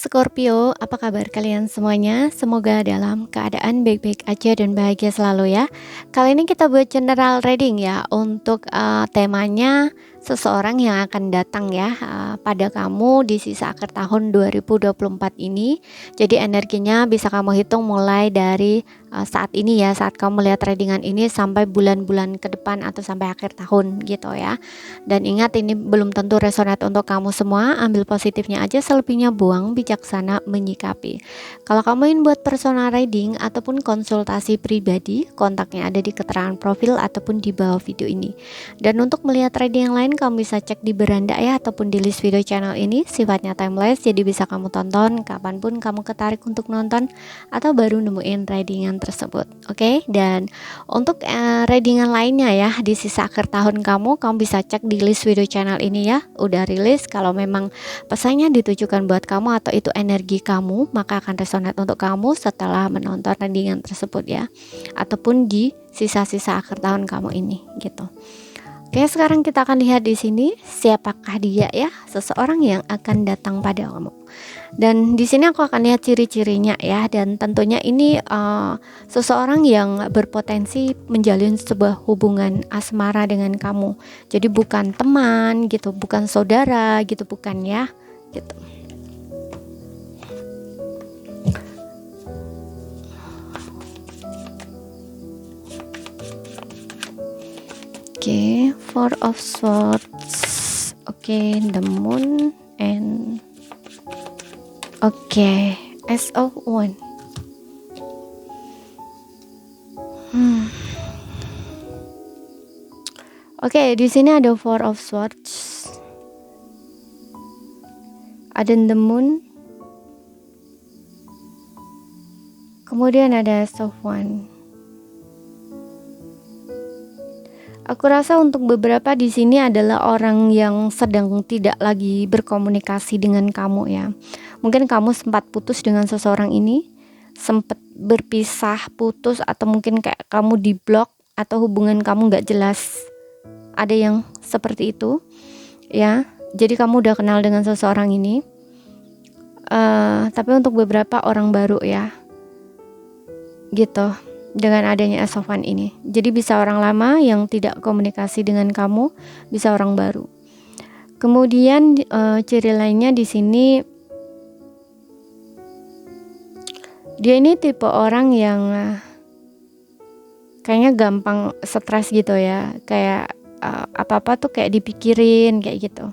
Scorpio, apa kabar kalian semuanya? Semoga dalam keadaan baik-baik aja dan bahagia selalu ya. Kali ini kita buat general reading ya untuk temanya seseorang yang akan datang ya pada kamu di sisa akhir tahun 2024 ini. Jadi energinya bisa kamu hitung mulai dari saat ini ya, saat kamu melihat readingan ini sampai bulan-bulan ke depan atau sampai akhir tahun gitu ya. Dan ingat, ini belum tentu resonate untuk kamu semua, ambil positifnya aja, selebihnya buang, bijaksana menyikapi. Kalau kamu ingin buat personal reading ataupun konsultasi pribadi, kontaknya ada di keterangan profil ataupun di bawah video ini. Dan untuk melihat reading yang lain, kamu bisa cek di beranda ya ataupun di list video channel ini, sifatnya timeless, jadi bisa kamu tonton kapanpun kamu ketarik untuk nonton atau baru nemuin readingan tersebut. Oke, dan untuk readingan lainnya ya di sisa akhir tahun kamu bisa cek di list video channel ini ya, udah rilis. Kalau memang pesannya ditujukan buat kamu atau itu energi kamu, maka akan resonate untuk kamu setelah menonton readingan tersebut ya, ataupun di sisa-sisa akhir tahun kamu ini gitu. Oke, sekarang kita akan lihat di sini siapakah dia ya, seseorang yang akan datang pada kamu. Dan di sini aku akan lihat ciri-cirinya ya, dan tentunya ini seseorang yang berpotensi menjalin sebuah hubungan asmara dengan kamu. Jadi bukan teman gitu, bukan saudara gitu, bukan ya gitu. Oke, Four of Swords. Oke, the Moon and Ace of Wands. Oke, di sini ada Four of Swords, ada the Moon, kemudian ada Ace of Wands. Aku rasa untuk beberapa di sini adalah orang yang sedang tidak lagi berkomunikasi dengan kamu ya. Mungkin kamu sempat putus dengan seseorang ini, sempat berpisah, putus, atau mungkin kayak kamu di blok atau hubungan kamu nggak jelas. Ada yang seperti itu ya. Jadi kamu udah kenal dengan seseorang ini, tapi untuk beberapa orang baru ya gitu. Dengan adanya Ace of Wands ini, jadi bisa orang lama yang tidak komunikasi dengan kamu, bisa orang baru. Kemudian ciri lainnya di sini, dia ini tipe orang yang kayaknya gampang stres gitu ya, kayak apa-apa tuh kayak dipikirin kayak gitu.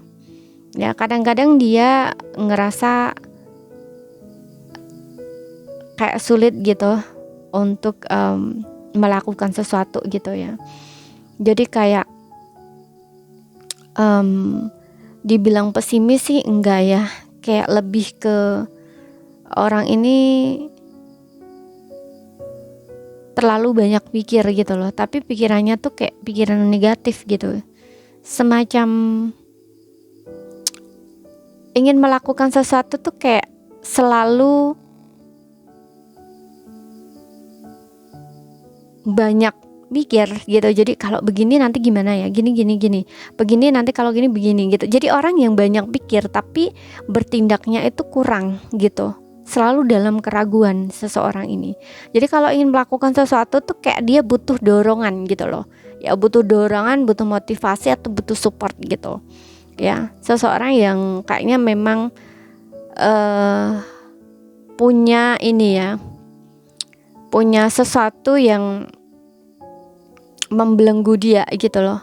Ya kadang-kadang dia ngerasa kayak sulit gitu untuk melakukan sesuatu gitu ya. Jadi kayak dibilang pesimis sih enggak ya, kayak lebih ke orang ini terlalu banyak pikir gitu loh, tapi pikirannya tuh kayak pikiran negatif gitu, semacam ingin melakukan sesuatu tuh kayak selalu banyak mikir gitu. Jadi kalau begini nanti gimana ya, gini begini nanti kalau gini begini gitu. Jadi orang yang banyak pikir tapi bertindaknya itu kurang gitu, selalu dalam keraguan seseorang ini. Jadi kalau ingin melakukan sesuatu tuh kayak dia butuh dorongan gitu loh ya, butuh dorongan, butuh motivasi atau butuh support gitu ya. Seseorang yang kayaknya memang punya ini ya, punya sesuatu yang membelenggu dia gitu loh,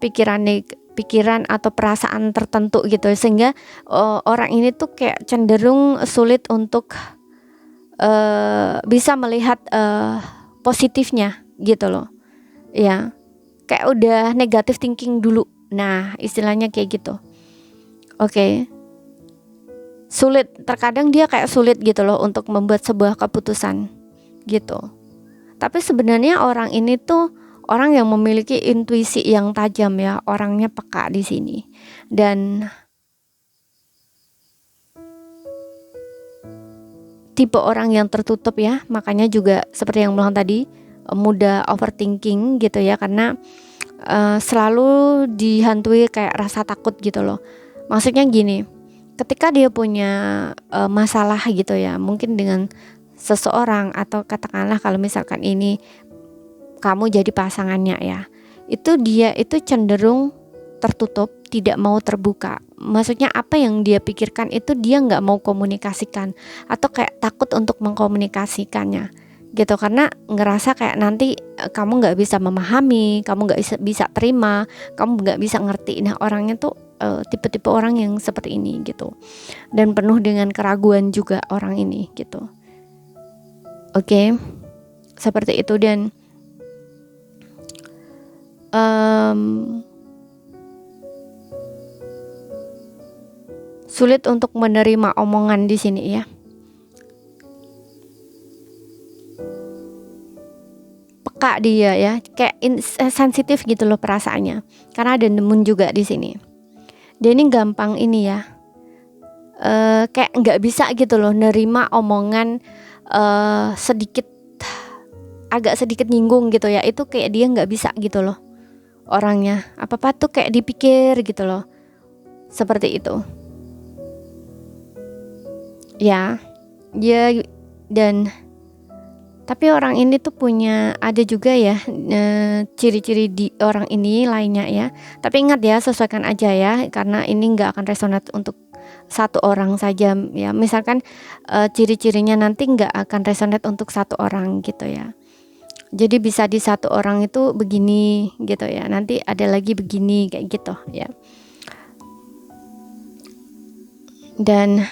pikiran atau perasaan tertentu gitu, sehingga orang ini tuh kayak cenderung sulit untuk bisa melihat positifnya gitu loh ya, kayak udah negative thinking dulu, nah istilahnya kayak gitu. Oke. Sulit, terkadang dia kayak sulit gitu loh untuk membuat sebuah keputusan gitu. Tapi sebenarnya orang ini tuh orang yang memiliki intuisi yang tajam ya, orangnya peka di sini. Dan tipe orang yang tertutup ya, makanya juga seperti yang bilang tadi, mudah overthinking gitu ya, karena selalu dihantui kayak rasa takut gitu loh. Maksudnya gini, ketika dia punya masalah gitu ya, mungkin dengan seseorang, atau katakanlah kalau misalkan ini kamu jadi pasangannya ya, itu dia itu cenderung tertutup, tidak mau terbuka. Maksudnya apa yang dia pikirkan itu dia nggak mau komunikasikan, atau kayak takut untuk mengkomunikasikannya gitu, karena ngerasa kayak nanti kamu nggak bisa memahami, kamu nggak bisa terima, kamu nggak bisa ngerti. Nah, orangnya tuh tipe-tipe orang yang seperti ini gitu, dan penuh dengan keraguan juga orang ini gitu. Oke, seperti itu. Dan sulit untuk menerima omongan di sini ya. Peka dia ya, kayak sensitif gitu loh perasaannya. Karena ada nemun juga di sini. Dia ini gampang ini ya, kayak nggak bisa gitu loh nerima omongan agak sedikit nyinggung gitu ya. Itu kayak dia nggak bisa gitu loh orangnya. Apa-apa tuh kayak dipikir gitu loh. Seperti itu. Ya, dan tapi orang ini tuh ada juga ya ciri-ciri di orang ini lainnya ya. Tapi ingat ya, sesuaikan aja ya, karena ini nggak akan resonate untuk satu orang saja ya. Misalkan ciri-cirinya nanti nggak akan resonate untuk satu orang gitu ya. Jadi bisa di satu orang itu begini gitu ya, nanti ada lagi begini kayak gitu ya. Dan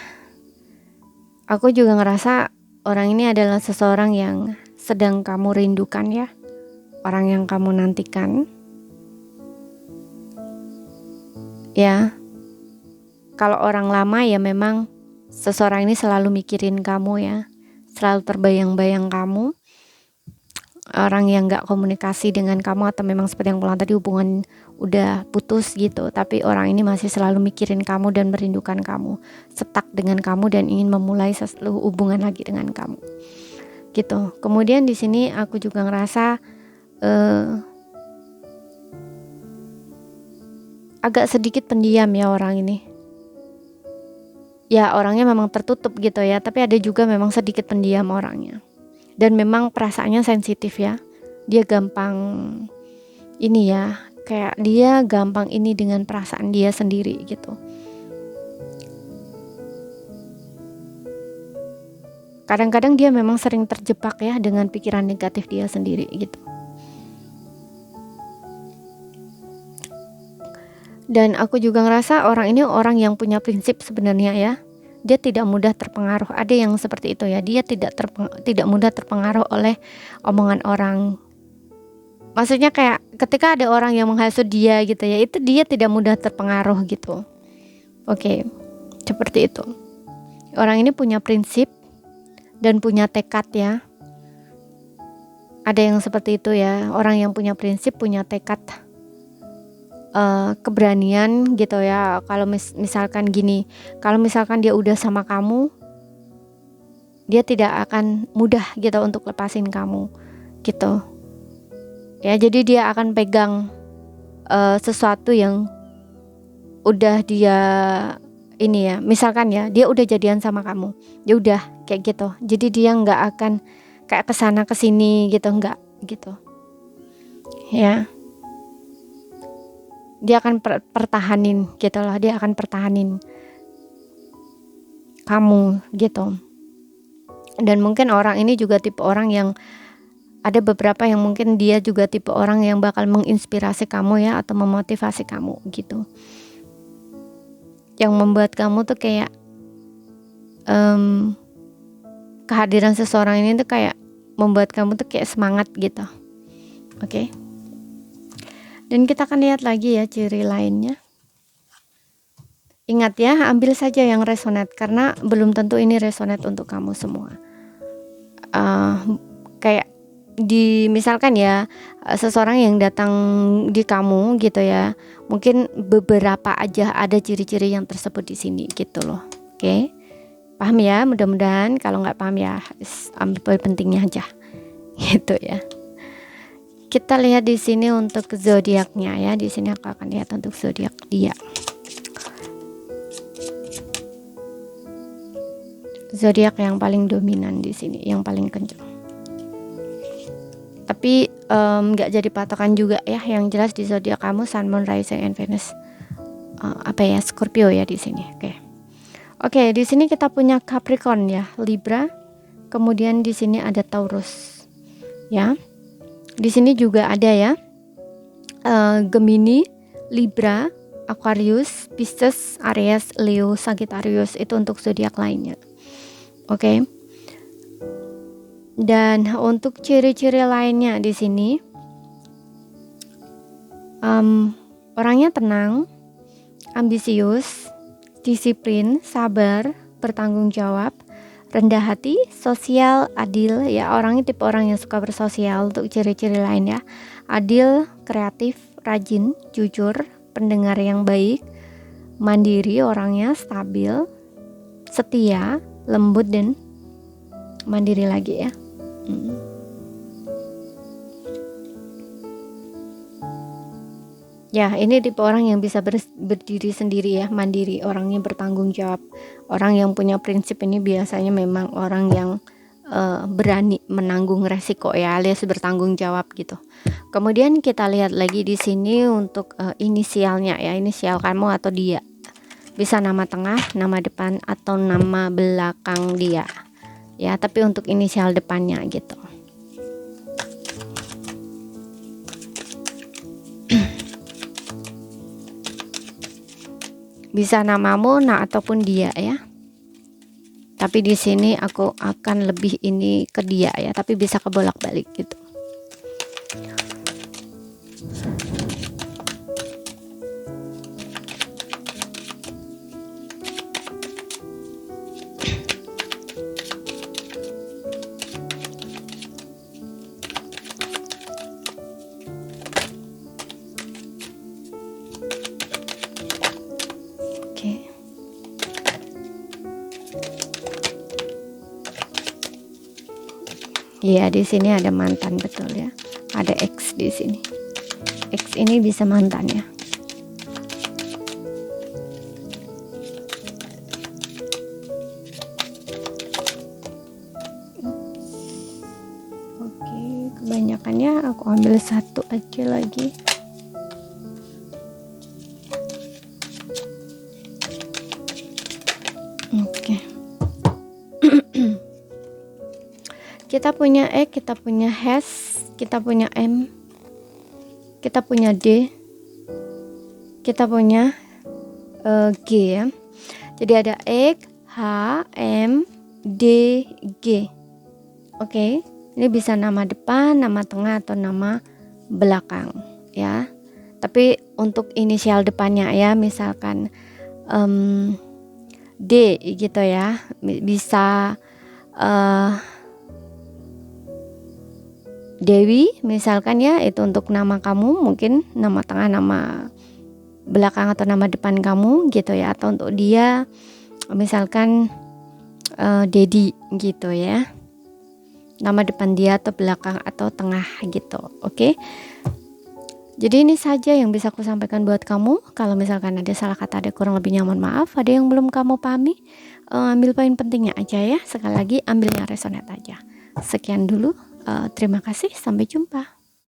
aku juga ngerasa orang ini adalah seseorang yang sedang kamu rindukan ya, orang yang kamu nantikan. Ya, kalau orang lama ya memang seseorang ini selalu mikirin kamu ya, selalu terbayang-bayang kamu. Orang yang gak komunikasi dengan kamu, atau memang seperti yang pulang tadi hubungan udah putus gitu, tapi orang ini masih selalu mikirin kamu dan merindukan kamu, stuck dengan kamu dan ingin memulai hubungan lagi dengan kamu gitu. Kemudian di sini aku juga ngerasa agak sedikit pendiam ya orang ini ya. Orangnya memang tertutup gitu ya, tapi ada juga memang sedikit pendiam orangnya. Dan memang perasaannya sensitif ya. Dia gampang ini ya, kayak dia gampang ini dengan perasaan dia sendiri gitu. Kadang-kadang dia memang sering terjebak ya dengan pikiran negatif dia sendiri gitu. Dan aku juga ngerasa orang ini orang yang punya prinsip sebenarnya ya. Dia tidak mudah terpengaruh. Ada yang seperti itu ya. Dia tidak mudah terpengaruh oleh omongan orang. Maksudnya kayak ketika ada orang yang menghasut dia gitu ya, itu dia tidak mudah terpengaruh gitu. Oke, seperti itu. Orang ini punya prinsip dan punya tekad ya. Ada yang seperti itu ya. Orang yang punya prinsip, punya tekad, keberanian gitu ya. Kalau misalkan gini, kalau misalkan dia udah sama kamu, dia tidak akan mudah gitu untuk lepasin kamu gitu ya. Jadi dia akan pegang sesuatu yang udah dia ini ya. Misalkan ya, dia udah jadian sama kamu, dia udah kayak gitu, jadi dia nggak akan kayak kesana kesini gitu, nggak gitu ya. Dia akan pertahanin gitu loh, dia akan pertahanin kamu gitu. Dan mungkin orang ini juga tipe orang yang, ada beberapa yang mungkin dia juga tipe orang yang bakal menginspirasi kamu ya, atau memotivasi kamu gitu, yang membuat kamu tuh kayak kehadiran seseorang ini tuh kayak membuat kamu tuh kayak semangat gitu. Oke. Dan kita akan lihat lagi ya ciri lainnya. Ingat ya, ambil saja yang resonate, karena belum tentu ini resonate untuk kamu semua. Kayak misalkan ya, seseorang yang datang di kamu gitu ya, mungkin beberapa aja ada ciri-ciri yang tersebut di sini gitu loh. Oke, paham ya? Mudah-mudahan. Kalau nggak paham ya, ambil pentingnya aja gitu ya. Kita lihat di sini untuk zodiaknya ya. Di sini aku akan lihat untuk zodiak dia. zodiak yang paling dominan di sini, yang paling kencang. Tapi nggak jadi patokan juga ya. Yang jelas di zodiak kamu Sun, Moon, Rising, and Venus Scorpio ya di sini. Oke, di sini kita punya Capricorn ya, Libra. Kemudian di sini ada Taurus. Ya. Di sini juga ada ya. Gemini, Libra, Aquarius, Pisces, Aries, Leo, Sagittarius, itu untuk zodiak lainnya. Oke. Dan untuk ciri-ciri lainnya di sini, orangnya tenang, ambisius, disiplin, sabar, bertanggung jawab, rendah hati, sosial, adil ya. Orangnya tipe orang yang suka bersosial. Untuk ciri-ciri lain ya, adil, kreatif, rajin, jujur, pendengar yang baik, mandiri, orangnya stabil, setia, lembut, dan mandiri lagi ya. Ya, ini tipe orang yang bisa berdiri sendiri ya, mandiri, orangnya bertanggung jawab. Orang yang punya prinsip ini biasanya memang orang yang berani menanggung resiko ya, alias bertanggung jawab gitu. Kemudian kita lihat lagi di sini untuk inisialnya ya, inisial kamu atau dia. Bisa nama tengah, nama depan, atau nama belakang dia. Ya, tapi untuk inisial depannya gitu. Bisa namamu, ataupun dia ya. Tapi di sini aku akan lebih ini ke dia ya, tapi bisa kebolak-balik gitu. Iya, di sini ada mantan, betul ya. Ada X di sini. X ini bisa mantan ya. Oke, kebanyakannya aku ambil satu aja lagi. Oke. Kita punya E, kita punya H, kita punya M, kita punya D, kita punya G ya. Jadi ada E, H, M, D, G. Oke, ini bisa nama depan, nama tengah, atau nama belakang ya. Tapi untuk inisial depannya ya, misalkan D gitu ya, bisa Dewi misalkan ya, itu untuk nama kamu, mungkin nama tengah, nama belakang, atau nama depan kamu gitu ya. Atau untuk dia misalkan Dedi gitu ya, nama depan dia atau belakang atau tengah gitu. Oke. Jadi ini saja yang bisa aku sampaikan buat kamu. Kalau misalkan ada salah kata, ada kurang lebihnya mohon maaf. Ada yang belum kamu pahami, ambil poin pentingnya aja ya. Sekali lagi ambil yang resonate aja. Sekian dulu. Terima kasih, sampai jumpa.